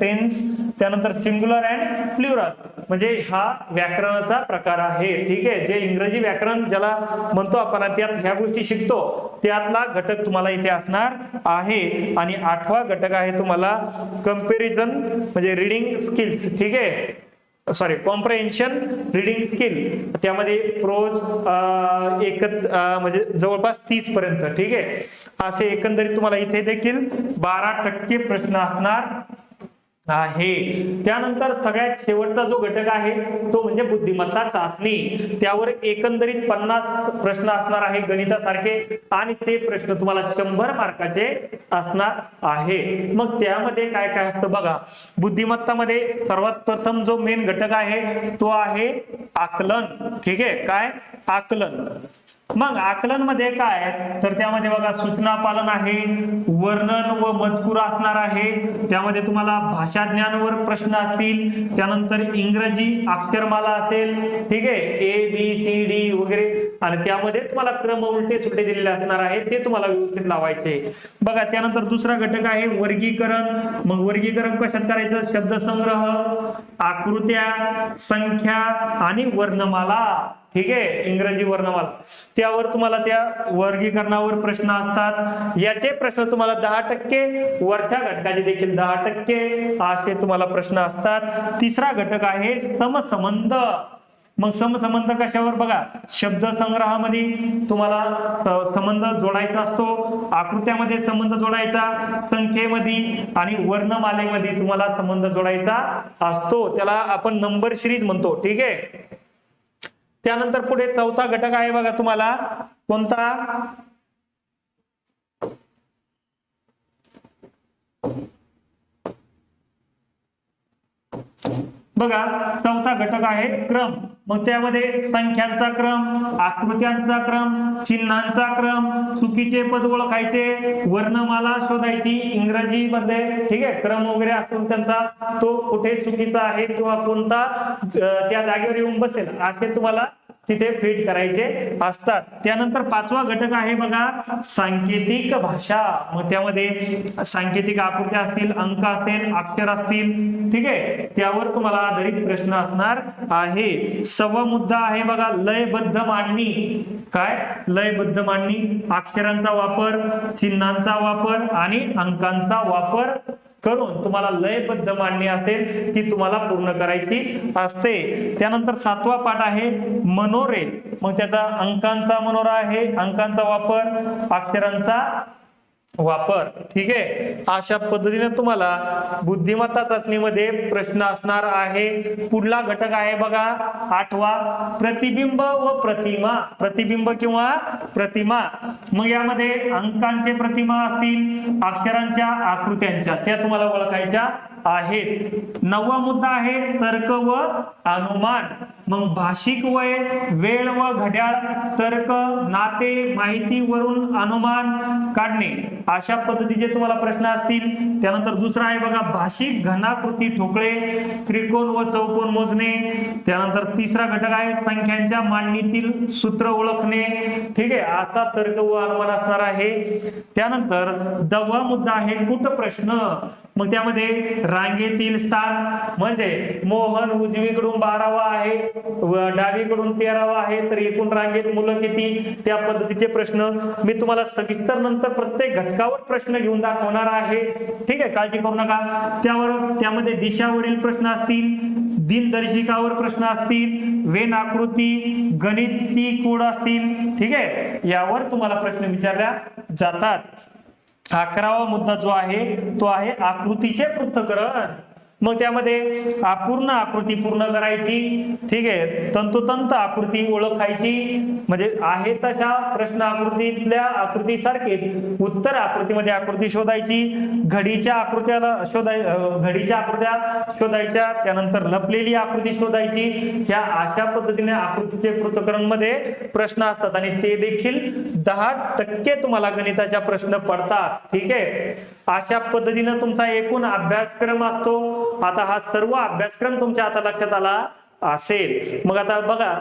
टेन्स, त्यानंतर सिंग्युलर अँड प्लुरल म्हणजे हा व्याकरणाचा प्रकार आहे. ठीक आहे. जे इंग्रजी व्याकरण ज्याला म्हणतो आपण त्यात ह्या गोष्टी शिकतो त्यातला घटक तुम्हाला इथे असणार आहे. आणि 8वा घटक आहे तुम्हाला कंपॅरिझन म्हणजे रीडिंग स्किल्स. ठीक आहे. कॉम्प्रेहेन्शन रीडिंग स्किल. त्यामध्ये प्रोज म्हणजे जवळपास 30 पर्यंत. ठीक आहे. असे एकंदरीत तुम्हाला इथे देखील 12% प्रश्न असणार आहे. त्यानंतर सगळ्यात शेवटचा जो घटक आहे तो म्हणजे बुद्धिमत्ता चाचणी. त्यावर एकंदरीत 50 प्रश्न असणार आहे गणितासारखे आणि ते प्रश्न तुम्हाला 100 मार्काचे असणार आहे. मग त्यामध्ये काय काय असतं बघा. बुद्धिमत्तामध्ये सर्वात प्रथम जो मेन घटक आहे तो आहे आकलन. ठीक आहे. काय? आकलन. मग आकलन मध्ये काय तर त्यामध्ये बघा सूचना पालन आहे, वर्णन व मजकूर असणार आहे, त्यामध्ये तुम्हाला भाषा ज्ञानावर प्रश्न असतील, त्यानंतर इंग्रजी अक्षरमाला असेल. ठीक आहे. ABCD वगैरे आणि त्यामध्ये तुम्हाला क्रम उलटे सुलटे दिलेले असणार आहे ते तुम्हाला व्यवस्थित लावायचे. बघा त्यानंतर दुसरा घटक आहे वर्गीकरण. मग वर्गीकरण कशात करायचं? शब्दसंग्रह, आकृत्या, संख्या आणि वर्णमाला. ठीक आहे. इंग्रजी वर्णमाला त्यावर तुम्हाला त्या वर्गीकरणावर प्रश्न असतात. याचे प्रश्न तुम्हाला 10%, वरच्या घटकाचे देखील 10% असे तुम्हाला प्रश्न असतात. तिसरा घटक आहे समसंबंध. मग समसंबंध कशावर बघा शब्दसंग्रहामध्ये तुम्हाला संबंध जोडायचा असतो, आकृत्यामध्ये संबंध जोडायचा, संख्येमध्ये आणि वर्णमालेमध्ये तुम्हाला संबंध जोडायचा असतो. त्याला आपण नंबर सिरीज म्हणतो. ठीक आहे. त्यानंतर पुढे चौथा घटक आहे बघा तुम्हाला कोणता? बघा चौथा घटक आहे क्रम. मग त्यामध्ये संख्यांचा क्रम, आकृत्यांचा क्रम, चिन्हांचा क्रम, चुकीचे पद ओळखायचे, वर्णमाला शोधायची इंग्रजी मध्ये. ठीक आहे. क्रम वगैरे असून त्यांचा तो कुठे चुकीचा आहे किंवा कोणता त्या जागेवर येऊन बसेल असे तुम्हाला तिथे फिट करायचे असतात. त्यानंतर 5वा घटक आहे बघा सांकेतिक भाषा. मग त्यामध्ये सांकेतिक आकृत्या असतील, अंक असेल, अक्षर असतील. ठीक आहे. त्यावर तुम्हाला आधारित प्रश्न असणार आहे. 6वा मुद्दा आहे बघा लयबद्ध मांडणी. काय? लयबद्ध मांडणी. अक्षरांचा वापर, चिन्हांचा वापर आणि अंकांचा वापर करून तुम्हाला लयबद्ध मांडणी असेल ती तुम्हाला पूर्ण करायची असते. त्यानंतर 7वा पाठ आहे मनोरे. मग त्याचा अंकांचा मनोरा आहे, अंकांचा वापर, अक्षरांचा वापर. ठीक आहे, अशा पद्धतीने तुम्हाला बुद्धिमत्ता चाचणीमध्ये प्रश्न असणार आहे. पुढला घटक आहे बघा 8वा, प्रतिबिंब व प्रतिमा. प्रतिबिंब किंवा प्रतिमा. मग यामध्ये अंकांचे प्रतिमा असतील, अक्षरांच्या आकृत्यांच्या, त्या तुम्हाला ओळखायच्या आहेत. 9वा मुद्दा आहे तर्क व अनुमान. मग भाषिक वय, वेळ व घड्याळ, तर्क, नाते, माहितीवरून अनुमान काढणे, अशा पद्धतीचे तुम्हाला प्रश्न असतील. त्यानंतर दुसरा आहे बघा भाषिक घनाकृती ठोकळे, त्रिकोण व चौकोन मोजणे. त्यानंतर तिसरा घटक आहे संख्यांच्या मांडणीतील सूत्र ओळखणे. ठीक आहे, असा तर्क व अनुमान असणार आहे. त्यानंतर 10वा मुद्दा आहे कुट प्रश्न. मग त्यामध्ये रांगेतील स्थान, म्हणजे मोहन उजवीकडून 12वा आहे व डावीकडून 13वा आहे, तर एकूण रांगेत मुलं किती, त्या पद्धतीचे प्रश्न मी तुम्हाला सविस्तर नंतर प्रत्येक घटकावर प्रश्न घेऊन दाखवणार आहे. ठीक आहे, काळजी करू नका. त्यामध्ये दिशावरील प्रश्न असतील, दिनदर्शिकावर प्रश्न असतील, वेन आकृती, गणिती कोड असतील. ठीक आहे, यावर तुम्हाला प्रश्न विचारल्या जातात. 11वा मुद्दा जो आहे तो आहे आकृतीचे पृथक्करण. मग त्यामध्ये अपूर्ण आकृती पूर्ण करायची. ठीक आहे, तंतोतंत आकृती ओळखायची, म्हणजे आहे तशा प्रश्न आकृतीतल्या आकृतीसारखेच उत्तर आकृतीमध्ये आकृती शोधायची. घडीच्या आकृत्या शोधायच्या. त्यानंतर लपलेली आकृती शोधायची. ह्या अशा पद्धतीने आकृतीचे पृथक्करण मध्ये प्रश्न असतात आणि ते देखील 10% तुम्हाला गणिताच्या प्रश्न पडतात. ठीक आहे, अशा पद्धतीने तुमचा एकूण अभ्यासक्रम असतो. आता हा सर्व अभ्यासक्रम तुमच्या आता लक्षात आला असेल. मग आता बघा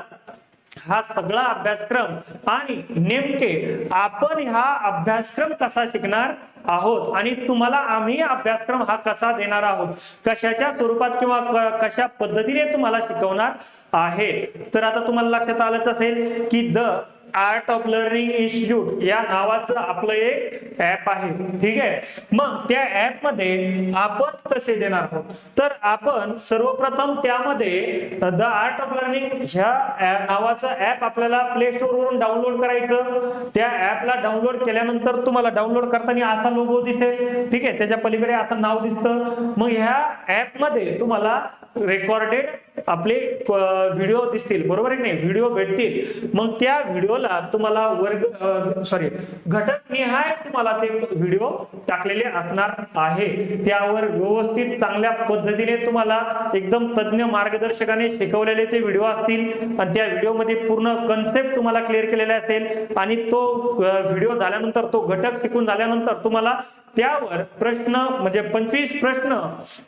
हा सगळा अभ्यासक्रम आणि नेमके आपण हा अभ्यासक्रम कसा शिकणार आहोत आणि तुम्हाला आम्ही अभ्यासक्रम हा कसा देणार आहोत, कशाच्या स्वरूपात किंवा कशा पद्धतीने तुम्हाला शिकवणार आहे. तर आता तुम्हाला लक्षात आलंच असेल की the art of learning institute या नावाचं आपलं एक ऍप आहे. ठीक आहे, मग त्या ऍप मध्ये आपण कसे देणार आहोत, तर आपण सर्वप्रथम त्यामध्ये द आर्ट ऑफ लर्निंग ह्या नावाचं ऍप आपल्याला प्ले स्टोर वरून डाउनलोड करायचं. त्या ऍपला डाउनलोड केल्यानंतर तुम्हाला डाउनलोड करताना असा लोगो दिसेल. ठीक आहे, त्याच्या पलीकडे असं नाव दिसतं. मग ह्या ऍप मध्ये तुम्हाला रेकॉर्डेड आपले व्हिडिओ दिसतील, बरोबर आहे नाही, व्हिडिओ भेटतील. मग त्या व्हिडिओला तुम्हाला घटक निहाय तुम्हाला ते व्हिडिओ टाकलेले असणार आहे. त्यावर व्यवस्थित चांगल्या पद्धतीने तुम्हाला एकदम तज्ञ मार्गदर्शकाने शिकवलेले ते व्हिडिओ असतील आणि त्या व्हिडिओमध्ये पूर्ण कन्सेप्ट तुम्हाला क्लिअर केलेला असेल. आणि तो व्हिडिओ झाल्यानंतर, तो घटक शिकून झाल्यानंतर तुम्हाला त्यावर प्रश्न म्हणजे 25 प्रश्न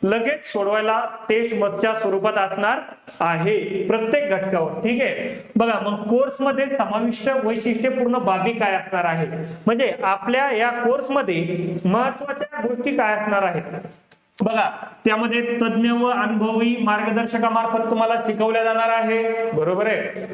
लगेच सोडवायला टेस्ट मधच्या स्वरूपात असणार आहे प्रत्येक घटकावर. ठीक आहे, बघा मग कोर्स मध्ये समाविष्ट वैशिष्ट्यपूर्ण बाबी काय असणार आहे, म्हणजे आपल्या या कोर्स मध्ये महत्वाच्या गोष्टी काय असणार आहेत. बघा त्यामध्ये तज्ञ व अनुभवी मार्गदर्शकामार्फत तुम्हाला शिकवल्या जाणार आहे, बरोबर आहे.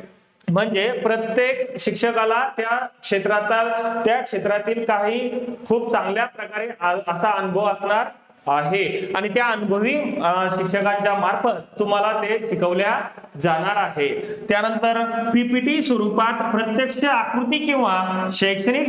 म्हणजे प्रत्येक शिक्षकाला त्या क्षेत्रातील काही खूप चांगल्या प्रकारे असा अनुभव असणार आहे आणि त्या अनुभवी शिक्षकांच्या मार्फत तुम्हाला ते शिकवल्या जाणार आहे. त्यानंतर पीपीटी स्वरूपात प्रत्यक्ष आकृती किंवा शैक्षणिक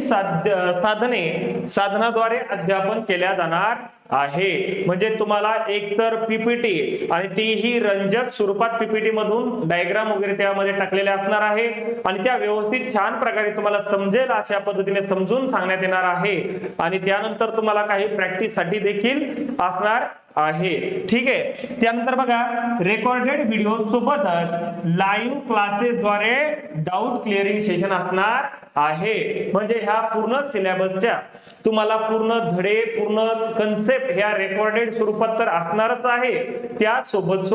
साधनाद्वारे अध्यापन केल्या जाणार आहे. म्हणजे तुम्हाला एकतर पीपीटी आणि तीही रंजक स्वरूपात पीपीटी मधून डायग्राम वगैरे त्यामध्ये टाकलेले असणार आहे आणि त्या व्यवस्थित छान प्रकारे तुम्हाला समजेल अशा पद्धतीने समजून सांगण्यात येणार आहे. आणि त्यानंतर तुम्हाला काही प्रॅक्टिस साठी देखील असणार आहे. ठीक आहे, त्यानंतर बघा रेकॉर्डेड व्हिडिओ सोबतच लाईव्ह क्लासेस द्वारे डाऊट क्लिअरिंग सेशन असणार आहे. म्हणजे ह्या पूर्ण सिलेबसच्या तुम्हाला पूर्ण धडे, पूर्ण कन्सेप्ट ह्या रेकॉर्डेड स्वरूपात तर असणारच आहे. त्या सोबत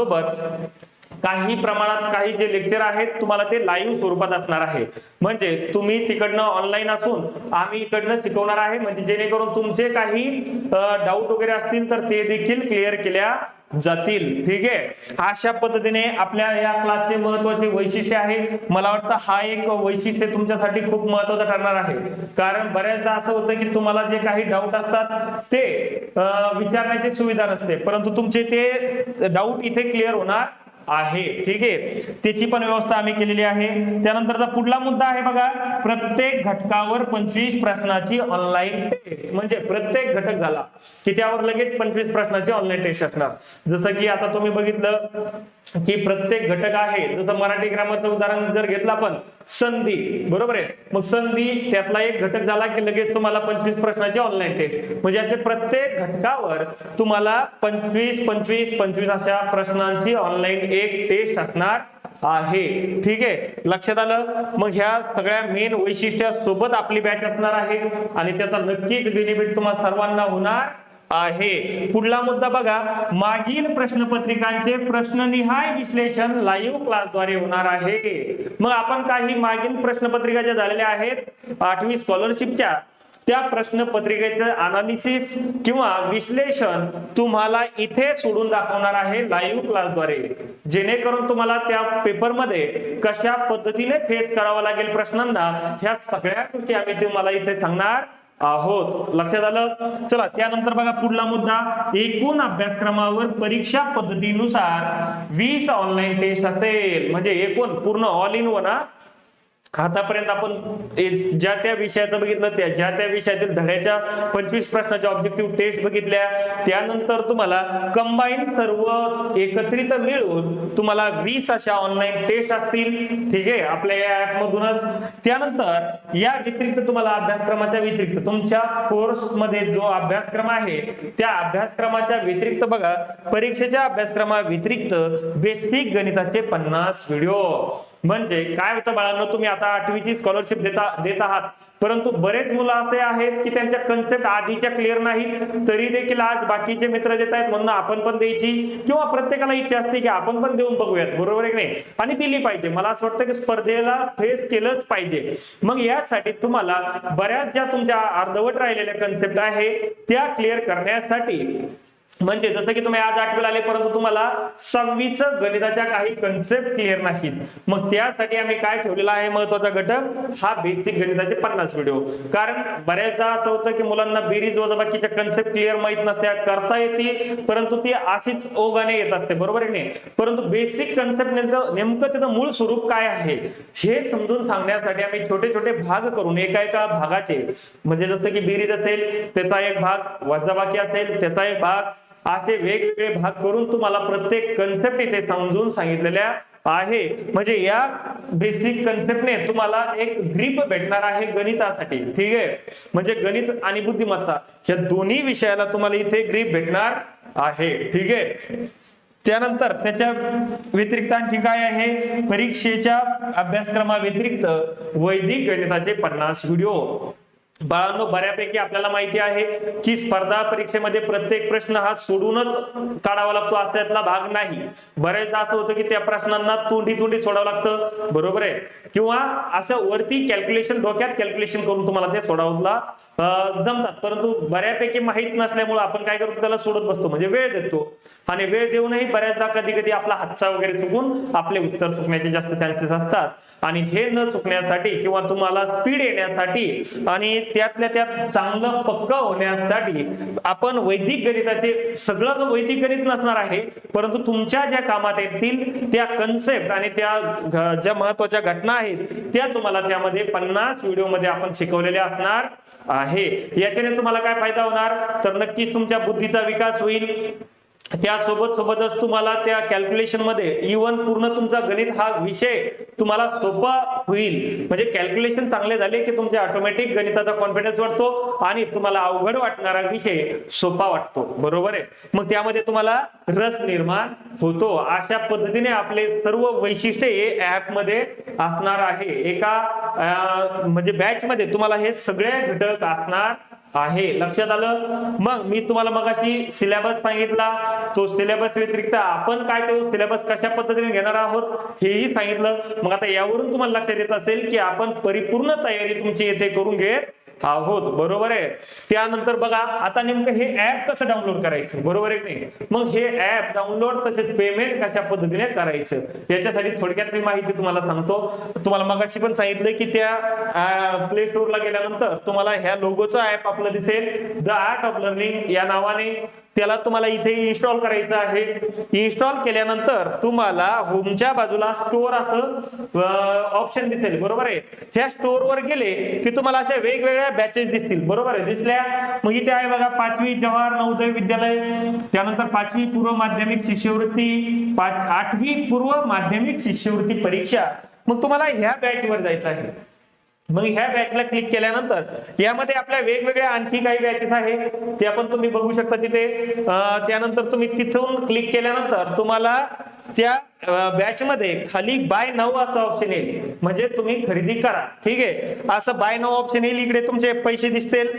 काही प्रमाणात काही जे लेक्चर आहेत तुम्हाला ते लाईव्ह स्वरूपात असणार आहे. म्हणजे तुम्ही तिकडनं ऑनलाईन असून आम्ही इकडनं शिकवणार आहे, म्हणजे जेणेकरून तुमचे काही डाऊट वगैरे असतील तर ते देखील क्लिअर केल्या जातील. ठीक आहे, अशा पद्धतीने आपल्या या क्लासचे महत्वाचे वैशिष्ट्य आहे. मला वाटतं हा एक वैशिष्ट्य तुमच्यासाठी खूप महत्वाचं ठरणार आहे, कारण बऱ्याचदा असं होतं की तुम्हाला जे काही डाऊट असतात ते विचारण्याची सुविधा नसते, परंतु तुमचे ते डाऊट इथे क्लिअर होणार आहे. ठीक आहे, त्याची पण व्यवस्था आम्ही केलेली आहे. त्यानंतरचा पुढला मुद्दा आहे बघा, प्रत्येक घटकावर 25 प्रश्नाची ऑनलाईन टेस्ट. म्हणजे प्रत्येक घटक झाला की त्यावर लगेच 25 प्रश्नाची ऑनलाईन टेस्ट असणार. जसं की आता तुम्ही बघितलं की प्रत्येक घटक आहे, जसं मराठी ग्रामरचं उदाहरण जर घेतलं आपण, संधी, बरोबर आहे. मग संधी त्यातला एक घटक झाला की लगेच तुम्हाला 25 प्रश्नाची ऑनलाईन टेस्ट. म्हणजे असे प्रत्येक घटकावर तुम्हाला 25 25 25 अशा प्रश्नांची ऑनलाईन एक टेस्ट असणार आहे. ठीक आहे, लक्षात आलं. मग ह्या सगळ्या मेन वैशिष्ट्या सोबत आपली बॅच असणार आहे आणि त्याचा नक्कीच बेनिफिट तुम्हाला सर्वांना होणार आहे. पुढला मुद्दा बघा, मागील प्रश्नपत्रिकांचे प्रश्ननिहाय विश्लेषण लाईव्ह क्लासद्वारे होणार आहे. मग आपण काही मागील प्रश्नपत्रिका ज्या झालेल्या आहेत 8वी स्कॉलरशिपच्या, त्या प्रश्नपत्रिकेचं अनालिसिस किंवा विश्लेषण तुम्हाला इथे सोडून दाखवणार आहे लाईव्ह क्लासद्वारे, जेणेकरून तुम्हाला त्या पेपरमध्ये कशा पद्धतीने फेस करावं लागेल प्रश्नांना, ह्या सगळ्या गोष्टी आम्ही तुम्हाला इथे सांगणार आहोत. लक्षात आलं. चला त्यानंतर बघा पुढला मुद्दा, एकूण अभ्यासक्रमावर परीक्षा पद्धतीनुसार 20 ऑनलाईन टेस्ट असेल. म्हणजे एकूण पूर्ण ऑल इन वन. आतापर्यंत आपण ज्या त्या विषयाचं बघितलं, त्या ज्या त्या विषयातील धड्याच्या 25 प्रश्नाच्या ऑब्जेक्टिव्ह टेस्ट बघितल्या. त्यानंतर तुम्हाला कंबाईन सर्व एकत्रित मिळून तुम्हाला 20 अशा ऑनलाईन टेस्ट असतील. ठीक आहे, आपल्या या ऍप मधूनच. त्यानंतर या व्यतिरिक्त तुम्हाला अभ्यासक्रमाच्या व्यतिरिक्त तुमच्या कोर्स मध्ये जो अभ्यासक्रम आहे त्या अभ्यासक्रमाच्या व्यतिरिक्त बघा, परीक्षेच्या अभ्यासक्रमा व्यतिरिक्त बेसिक गणिताचे 50 व्हिडिओ. म्हणजे काय होतं बाळांनो, तुम्ही आता 8वीची स्कॉलरशिप देत आहात, परंतु बरेच मुलं असे आहेत की त्यांच्या कन्सेप्ट आधीच्या क्लिअर नाहीत, तरी देखील आज बाकीचे मित्र देत आहेत म्हणून आपण पण द्यायची, किंवा प्रत्येकाला इच्छा असते की आपण पण देऊन बघूयात, बरोबर आहे की नाही, आणि दिली पाहिजे. मला असं वाटतं की स्पर्धेला फेस केलंच पाहिजे. मग यासाठी तुम्हाला बऱ्याच ज्या तुमच्या अर्धवट राहिलेल्या कन्सेप्ट आहे त्या क्लिअर करण्यासाठी, म्हणजे जसं की तुम्ही आज 8वीला आले परंतु तुम्हाला 6वीच गणिताच्या काही कन्सेप्ट क्लिअर नाहीत, मग त्यासाठी आम्ही काय ठेवलेला आहे महत्वाचा घटक, हा बेसिक गणिताचे 50 व्हिडिओ. कारण बऱ्याचदा असं होतं की मुलांना बेरीज वजाबाकीच्या कन्सेप्ट क्लिअर माहित नसत्या, करता येते परंतु ती अशीच ओघाने येत असते, बरोबर आहे नाही. परंतु बेसिक कन्सेप्ट नेमकं त्याचं मूळ स्वरूप काय आहे हे समजून सांगण्यासाठी आम्ही छोटे छोटे भाग करून एका भागाचे, म्हणजे जसं की बेरीज असेल त्याचा एक भाग, वजाबाकी असेल त्याचा एक भाग, असे वेगवेगळे भाग करून तुम्हाला प्रत्येक कन्सेप्ट इथे समजून सांगितलेल्या आहे. म्हणजे या बेसिक कन्सेप्टने तुम्हाला एक ग्रीप भेटणार आहे गणितासाठी. ठीक आहे, म्हणजे गणित आणि बुद्धिमत्ता या दोन्ही विषयाला तुम्हाला इथे ग्रीप भेटणार आहे. ठीक आहे, त्यानंतर त्याच्या व्यतिरिक्त आणखी काय आहे, परीक्षेच्या अभ्यासक्रमा व्यतिरिक्त वैदिक गणिताचे 50 व्हिडिओ. बाळांनो, बऱ्यापैकी आपल्याला माहिती आहे की स्पर्धा परीक्षेमध्ये प्रत्येक प्रश्न हा सोडूनच काढावा लागतो असा त्यातला भाग नाही. बऱ्याचदा असं होतं की त्या प्रश्नांना तोंडी सोडावं लागतं, बरोबर आहे, किंवा असं वरती कॅल्क्युलेशन, डोक्यात कॅल्क्युलेशन करून तुम्हाला ते सोडावला जमतात, परंतु बऱ्यापैकी माहित नसल्यामुळे आपण काय करतो, त्याला सोडत बसतो, म्हणजे वेळ देतो. आणि वेळ देऊनही बऱ्याचदा कधी कधी आपला हातचा वगैरे चुकून आपले उत्तर चुकण्याचे जास्त चान्सेस असतात. आणि हे न चुकण्यासाठी किंवा तुम्हाला स्पीड येण्यासाठी आणि त्यातल्या त्यात चांगलं पक्क होण्यासाठी आपण वैदिक गणिताचे, सगळं वैदिक गणित नसणार आहे परंतु तुमच्या ज्या कामात येतील त्या कन्सेप्ट आणि त्या ज्या महत्वाच्या घटना आहेत त्या तुम्हाला त्यामध्ये 50 व्हिडिओ मध्ये आपण शिकवलेल्या असणार आहे. याच्याने तुम्हाला काय फायदा होणार, तर नक्कीच तुमच्या बुद्धीचा विकास होईल. त्यासोबतच तुम्हाला त्या कॅल्क्युलेशन मध्ये इव्हन पूर्ण तुमचा गणित हा विषय तुम्हाला सोपा होईल. म्हणजे कॅल्क्युलेशन चांगले झाले की तुमच्या ऑटोमॅटिक गणिताचा कॉन्फिडन्स वाढतो आणि तुम्हाला अवघड वाटणारा विषय सोपा वाटतो, बरोबर आहे. मग त्यामध्ये तुम्हाला रस निर्माण होतो. अशा पद्धतीने आपले सर्व वैशिष्ट्ये हे ऍप मध्ये असणार आहे. एका म्हणजे बॅच मध्ये तुम्हाला हे सगळे घटक असणार आहे. लक्षात आलं. मग मी तुम्हाला मगाशी सिलेबस सांगितला, तो सिलेबस व्यतिरिक्त आपण काय तो सिलेबस कशा पद्धतीने घेणार आहोत हेही सांगितलं. मग आता यावरून तुम्हाला लक्षात येत असेल की आपण परिपूर्ण तयारी तुमची येथे करून घेत आहोत, बरोबर आहे. त्यानंतर बघा आता नेमकं हे ऍप कसं डाउनलोड करायचं, बरोबर आहे की नाही. मग हे ऍप डाउनलोड तसेच पेमेंट कशा पद्धतीने करायचं याच्यासाठी थोडक्यात मी माहिती तुम्हाला सांगतो. तुम्हाला मगाशी पण सांगितलं की त्या प्ले स्टोअरला गेल्यानंतर तुम्हाला ह्या लोगोचं ऍप आपलं दिसेल, द आर्ट ऑफ लर्निंग या नावाने. त्याला तुम्हाला इथे इन्स्टॉल करायचं आहे. इन्स्टॉल केल्यानंतर तुम्हाला होमच्या बाजूला स्टोअर असं ऑप्शन दिसेल, बरोबर आहे. त्या स्टोअर वर गेले की तुम्हाला अशा वेगवेगळ्या बॅचेस दिसतील, बरोबर आहे. दिसल्या. मग इथे आहे बघा 5वी जवाहर नवोदय विद्यालय, त्यानंतर 5वी पूर्व माध्यमिक शिष्यवृत्ती, 8वी पूर्व माध्यमिक शिष्यवृत्ती परीक्षा. मग तुम्हाला ह्या बॅच वर जायचं आहे. मग ह्या बॅचला क्लिक केल्यानंतर यामध्ये आपल्या वेगवेगळ्या आणखी काही बॅचेस आहेत, ते आपण तुम्ही बघू शकता तिथे. त्यानंतर तुम्ही तिथून क्लिक केल्यानंतर तुम्हाला त्या बॅच मध्ये खाली बाय नाऊ असं ऑप्शन येईल, म्हणजे तुम्ही खरेदी करा. ठीक आहे. असं बाय नाऊ ऑप्शन येईल, इकडे तुमचे पैसे दिसतील.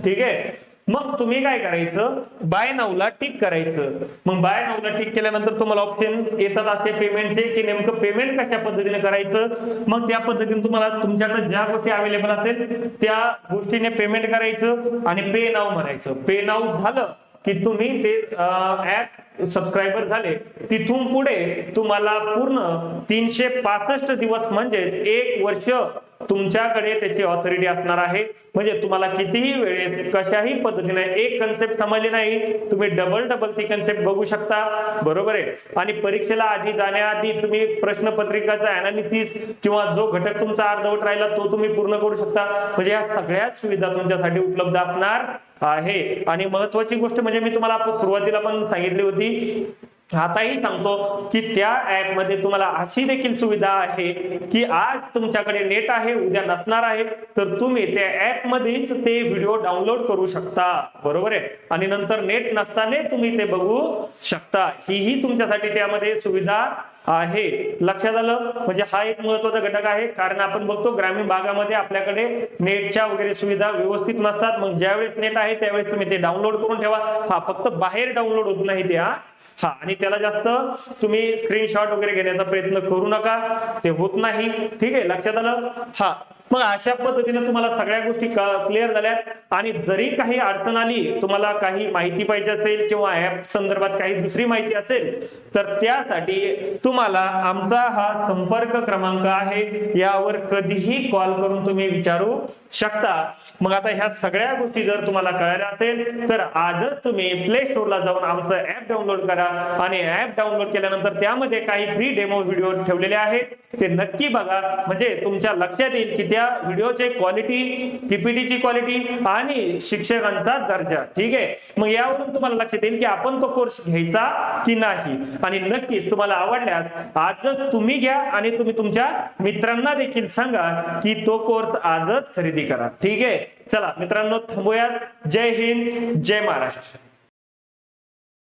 ठीक आहे. मग तुम्ही काय करायचं, बाय नाऊला टिक करायचं. मग बाय नाऊला टिक केल्यानंतर तुम्हाला ऑप्शन येतात असे पेमेंटचे, की नेमकं पेमेंट कशा पद्धतीने करायचं. मग त्या पद्धतीने तुम्हाला तुमच्याकडे ज्या गोष्टी अवेलेबल असेल त्या गोष्टीने पेमेंट करायचं आणि पे नाऊ म्हणायचं. पे नाऊ झालं की तुम्ही ते ऍप सबस्क्रायबर झाले. तिथून पुढे तुम्हाला पूर्ण 365 दिवस म्हणजेच 1 वर्ष तुमच्याकडे त्याची ऑथॉरिटी असणार आहे. म्हणजे तुम्हाला कितीही वेळेस कशाही पद्धतीने एक कन्सेप्ट समजली नाही, तुम्ही डबल ती कन्सेप्ट बघू शकता, बरोबर आहे. आणि परीक्षेला आधी जाण्याआधी तुम्ही प्रश्नपत्रिकाचा अनालिसिस किंवा जो घटक तुमचा अर्धवट राहिला तो तुम्ही पूर्ण करू शकता. म्हणजे या सगळ्या सुविधा तुमच्यासाठी उपलब्ध असणार आहे. आणि महत्वाची गोष्ट म्हणजे मी तुम्हाला सुरुवातीला पण सांगितली होती, आताही सांगतो की त्या ऍप मध्ये तुम्हाला अशी देखील सुविधा आहे की आज तुमच्याकडे नेट आहे, उद्या नसणार आहे, तर तुम्ही त्या ऍप मध्येच ते व्हिडिओ डाउनलोड करू शकता, बरोबर आहे. आणि नंतर नेट नसताना तुम्ही ते बघू शकता. ही तुमच्यासाठी त्यामध्ये सुविधा आहे. लक्षात आलं. म्हणजे हा एक महत्वाचा घटक आहे, कारण आपण बघतो ग्रामीण भागामध्ये आपल्याकडे नेटच्या वगैरे सुविधा व्यवस्थित नसतात. मग ज्यावेळेस नेट आहे त्यावेळेस तुम्ही ते डाउनलोड करून ठेवा. हा फक्त बाहेर डाउनलोड होत नाही ते. आणि त्याला जास्त तुम्ही स्क्रीनशॉट वगैरे घेण्याचा प्रयत्न करू नका, ते होत नाही. ठीक आहे. लक्षात आलं. मग अशा पद्धतीने तुम्हाला सगळ्या गोष्टी क्लिअर झाल्या. आणि जरी काही अडचण आली, तुम्हाला काही माहिती पाहिजे असेल किंवा ऍप संदर्भात काही दुसरी माहिती असेल, तर त्यासाठी तुम्हाला आमचा हा संपर्क क्रमांक आहे, यावर कधीही कॉल करून तुम्ही विचारू शकता. मग आता ह्या सगळ्या गोष्टी जर तुम्हाला कळायला असेल तर आजच तुम्ही प्ले स्टोअरला जाऊन आमचं ऍप डाउनलोड करा. आणि ऍप डाउनलोड केल्यानंतर त्यामध्ये काही फ्री डेमो व्हिडिओ ठेवलेले आहेत, ते नक्की बघा. म्हणजे तुमच्या लक्षात येईल की त्या व्हिडिओची क्वालिटी, पीपीटीची क्वालिटी आणि शिक्षकांचा दर्जा. ठीक आहे. मग यावरून तुम्हाला लक्षात येईल की आपण तो कोर्स घ्यायचा की नाही. आणि नक्कीच तुम्हाला आवडल्यास आजच तुम्ही घ्या आणि तुम्ही तुमच्या मित्रांना देखील सांगा की तो कोर्स आजच खरेदी करा. ठीक आहे. चला मित्रांनो, थांबूयात. जय हिंद, जय महाराष्ट्र.